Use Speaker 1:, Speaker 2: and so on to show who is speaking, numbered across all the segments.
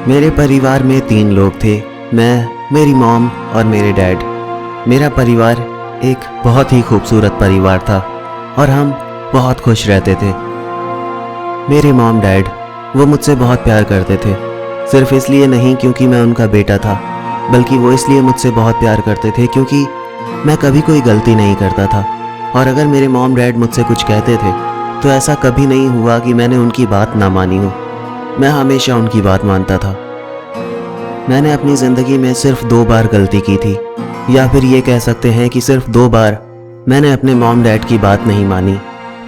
Speaker 1: मेरे परिवार में 3 लोग थे, मैं, मेरी मॉम और मेरे डैड। मेरा परिवार एक बहुत ही खूबसूरत परिवार था और हम बहुत खुश रहते थे। मेरे मॉम डैड वो मुझसे बहुत प्यार करते थे, सिर्फ इसलिए नहीं क्योंकि मैं उनका बेटा था, बल्कि वो इसलिए मुझसे बहुत प्यार करते थे क्योंकि मैं कभी कोई गलती नहीं करता था। और अगर मेरे मॉम डैड मुझसे कुछ कहते थे तो ऐसा कभी नहीं हुआ कि मैंने उनकी बात ना मानी हो। मैं हमेशा उनकी बात मानता था। मैंने अपनी ज़िंदगी में सिर्फ 2 बार गलती की थी, या फिर ये कह सकते हैं कि सिर्फ 2 बार मैंने अपने मॉम डैड की बात नहीं मानी,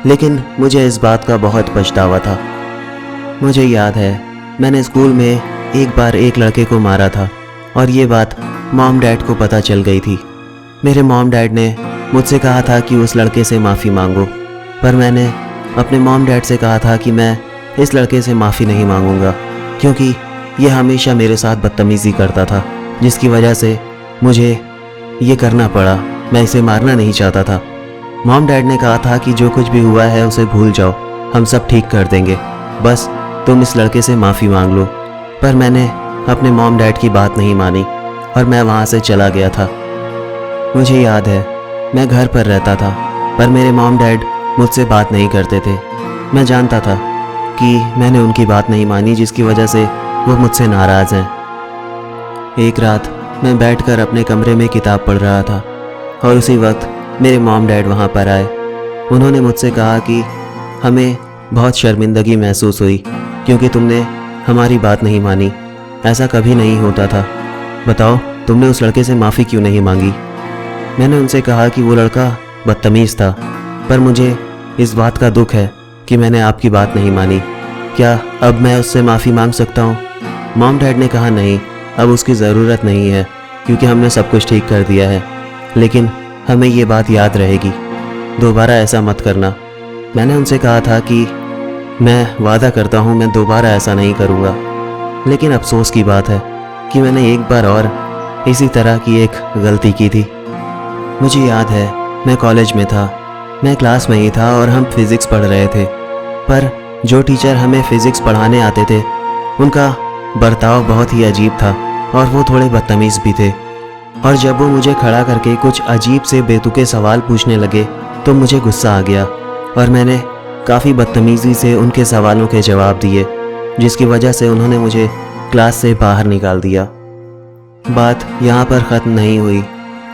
Speaker 1: लेकिन मुझे इस बात का बहुत पछतावा था। मुझे याद है मैंने स्कूल में एक बार एक लड़के को मारा था और ये बात मॉम डैड को पता चल गई थी। मेरे मॉम डैड ने मुझसे कहा था कि उस लड़के से माफ़ी मांगो, पर मैंने अपने मॉम डैड से कहा था कि मैं इस लड़के से माफ़ी नहीं मांगूंगा क्योंकि ये हमेशा मेरे साथ बदतमीज़ी करता था, जिसकी वजह से मुझे ये करना पड़ा। मैं इसे मारना नहीं चाहता था। मॉम डैड ने कहा था कि जो कुछ भी हुआ है उसे भूल जाओ, हम सब ठीक कर देंगे, बस तुम इस लड़के से माफ़ी मांग लो। पर मैंने अपने मॉम डैड की बात नहीं मानी और मैं वहाँ से चला गया था। मुझे याद है मैं घर पर रहता था, पर मेरे मॉम डैड मुझसे बात नहीं करते थे। मैं जानता था कि मैंने उनकी बात नहीं मानी, जिसकी वजह से वो मुझसे नाराज़ हैं। एक रात मैं बैठकर अपने कमरे में किताब पढ़ रहा था और उसी वक्त मेरे मॉम डैड वहाँ पर आए। उन्होंने मुझसे कहा कि हमें बहुत शर्मिंदगी महसूस हुई क्योंकि तुमने हमारी बात नहीं मानी। ऐसा कभी नहीं होता था। बताओ तुमने उस लड़के से माफ़ी क्यों नहीं मांगी? मैंने उनसे कहा कि वो लड़का बदतमीज़ था, पर मुझे इस बात का दुख है कि मैंने आपकी बात नहीं मानी। क्या अब मैं उससे माफ़ी मांग सकता हूँ? मॉम डैड ने कहा नहीं, अब उसकी ज़रूरत नहीं है क्योंकि हमने सब कुछ ठीक कर दिया है, लेकिन हमें ये बात याद रहेगी, दोबारा ऐसा मत करना। मैंने उनसे कहा था कि मैं वादा करता हूँ मैं दोबारा ऐसा नहीं करूँगा, लेकिन अफसोस की बात है कि मैंने एक बार और इसी तरह की एक गलती की थी। मुझे याद है मैं कॉलेज में था, मैं क्लास में ही था और हम फिज़िक्स पढ़ रहे थे, पर जो टीचर हमें फ़िज़िक्स पढ़ाने आते थे उनका बर्ताव बहुत ही अजीब था और वो थोड़े बदतमीज़ भी थे। और जब वो मुझे खड़ा करके कुछ अजीब से बेतुके सवाल पूछने लगे तो मुझे गुस्सा आ गया और मैंने काफ़ी बदतमीज़ी से उनके सवालों के जवाब दिए, जिसकी वजह से उन्होंने मुझे क्लास से बाहर निकाल दिया। बात यहाँ पर ख़त्म नहीं हुई।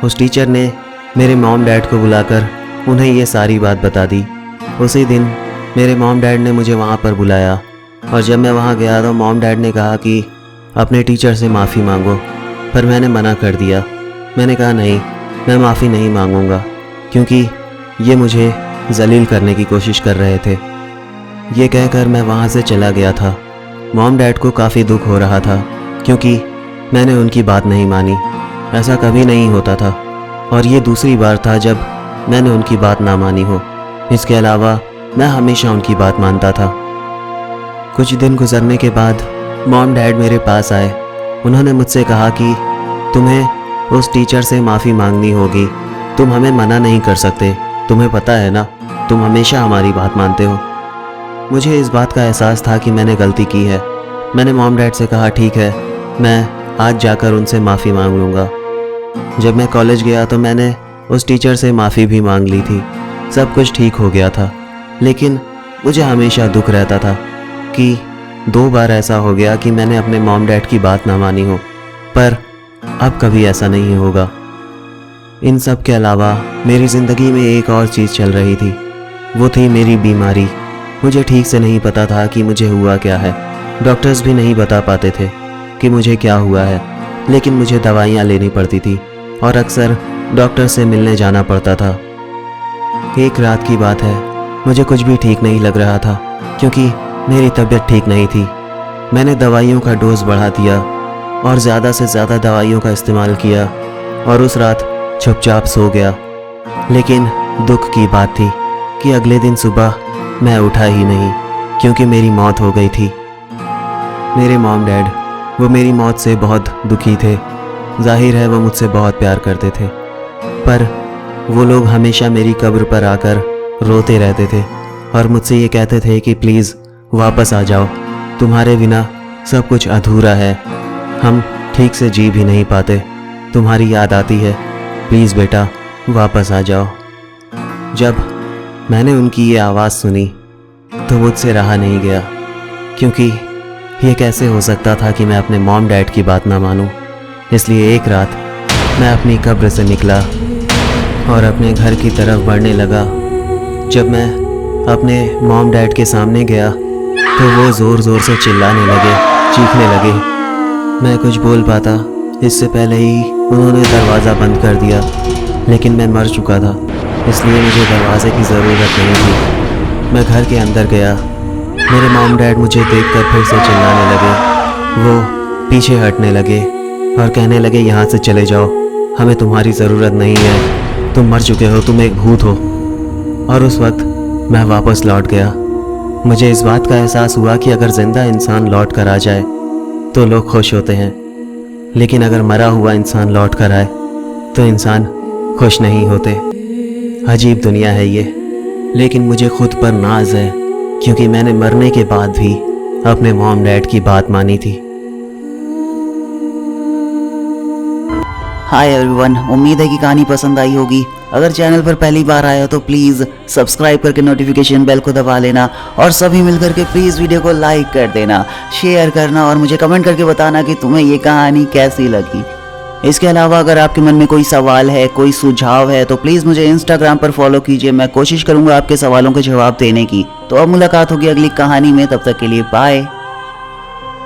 Speaker 1: उस टीचर ने मेरे मॉम डैड को बुलाकर उन्हें ये सारी बात बता दी। उसी दिन मेरे मॉम डैड ने मुझे वहाँ पर बुलाया और जब मैं वहाँ गया तो मॉम डैड ने कहा कि अपने टीचर से माफ़ी मांगो, पर मैंने मना कर दिया। मैंने कहा नहीं, मैं माफ़ी नहीं मांगूंगा क्योंकि ये मुझे जलील करने की कोशिश कर रहे थे। ये कहकर मैं वहाँ से चला गया था। मॉम डैड को काफ़ी दुख हो रहा था क्योंकि मैंने उनकी बात नहीं मानी। ऐसा कभी नहीं होता था और ये दूसरी बार था जब मैंने उनकी बात ना मानी हो। इसके अलावा मैं हमेशा उनकी बात मानता था। कुछ दिन गुजरने के बाद मॉम डैड मेरे पास आए। उन्होंने मुझसे कहा कि तुम्हें उस टीचर से माफ़ी मांगनी होगी, तुम हमें मना नहीं कर सकते, तुम्हें पता है ना, तुम हमेशा हमारी बात मानते हो। मुझे इस बात का एहसास था कि मैंने गलती की है। मैंने मॉम डैड से कहा ठीक है, मैं आज जाकर उनसे माफ़ी मांग लूँगा। जब मैं कॉलेज गया तो मैंने उस टीचर से माफ़ी भी मांग ली थी। सब कुछ ठीक हो गया था, लेकिन मुझे हमेशा दुख रहता था कि 2 बार ऐसा हो गया कि मैंने अपने मॉम डैड की बात ना मानी हो, पर अब कभी ऐसा नहीं होगा। इन सब के अलावा मेरी ज़िंदगी में एक और चीज़ चल रही थी, वो थी मेरी बीमारी। मुझे ठीक से नहीं पता था कि मुझे हुआ क्या है। डॉक्टर्स भी नहीं बता पाते थे कि मुझे क्या हुआ है, लेकिन मुझे दवाइयाँ लेनी पड़ती थी और अक्सर डॉक्टर से मिलने जाना पड़ता था। एक रात की बात है, मुझे कुछ भी ठीक नहीं लग रहा था क्योंकि मेरी तबीयत ठीक नहीं थी। मैंने दवाइयों का डोज बढ़ा दिया और ज़्यादा से ज़्यादा दवाइयों का इस्तेमाल किया और उस रात चुपचाप सो गया। लेकिन दुख की बात थी कि अगले दिन सुबह मैं उठा ही नहीं क्योंकि मेरी मौत हो गई थी। मेरे मॉम डैड वो मेरी मौत से बहुत दुखी थे। जाहिर है वो मुझसे बहुत प्यार करते थे, पर वो लोग हमेशा मेरी कब्र पर आकर रोते रहते थे और मुझसे ये कहते थे कि प्लीज़ वापस आ जाओ, तुम्हारे बिना सब कुछ अधूरा है। हम ठीक से जी भी नहीं पाते। तुम्हारी याद आती है। प्लीज़ बेटा वापस आ जाओ। जब मैंने उनकी ये आवाज़ सुनी तो मुझसे रहा नहीं गया, क्योंकि ये कैसे हो सकता था कि मैं अपने मॉम डैड की बात ना मानूं। इसलिए एक रात मैं अपनी कब्र से निकला और अपने घर की तरफ बढ़ने लगा। जब मैं अपने मॉम डैड के सामने गया तो वो ज़ोर ज़ोर से चिल्लाने लगे, चीखने लगे। मैं कुछ बोल पाता इससे पहले ही उन्होंने दरवाज़ा बंद कर दिया, लेकिन मैं मर चुका था, इसलिए मुझे दरवाजे की ज़रूरत नहीं थी। मैं घर के अंदर गया। मेरे मॉम डैड मुझे देखकर फिर से चिल्लाने लगे। वो पीछे हटने लगे और कहने लगे, यहाँ से चले जाओ, हमें तुम्हारी ज़रूरत नहीं है, तुम मर चुके हो, तुम एक भूत हो। और उस वक्त मैं वापस लौट गया। मुझे इस बात का एहसास हुआ कि अगर ज़िंदा इंसान लौट कर आ जाए तो लोग खुश होते हैं, लेकिन अगर मरा हुआ इंसान लौट कर आए तो इंसान खुश नहीं होते। अजीब दुनिया है ये, लेकिन मुझे खुद पर नाज है, क्योंकि मैंने मरने के बाद भी अपने मॉम डैड की बात मानी थी।
Speaker 2: हाय एवरीवन, उम्मीद है कि कहानी पसंद आई होगी। अगर चैनल पर पहली बार आया हो तो प्लीज़ सब्सक्राइब करके नोटिफिकेशन बेल को दबा लेना और सभी मिलकर के प्लीज़ वीडियो को लाइक कर देना, शेयर करना और मुझे कमेंट करके बताना कि तुम्हें ये कहानी कैसी लगी। इसके अलावा अगर आपके मन में कोई सवाल है, कोई सुझाव है तो प्लीज़ मुझे इंस्टाग्राम पर फॉलो कीजिए। मैं कोशिश करूँगा आपके सवालों के जवाब देने की। तो अब मुलाकात होगी अगली कहानी में, तब तक के लिए बाय।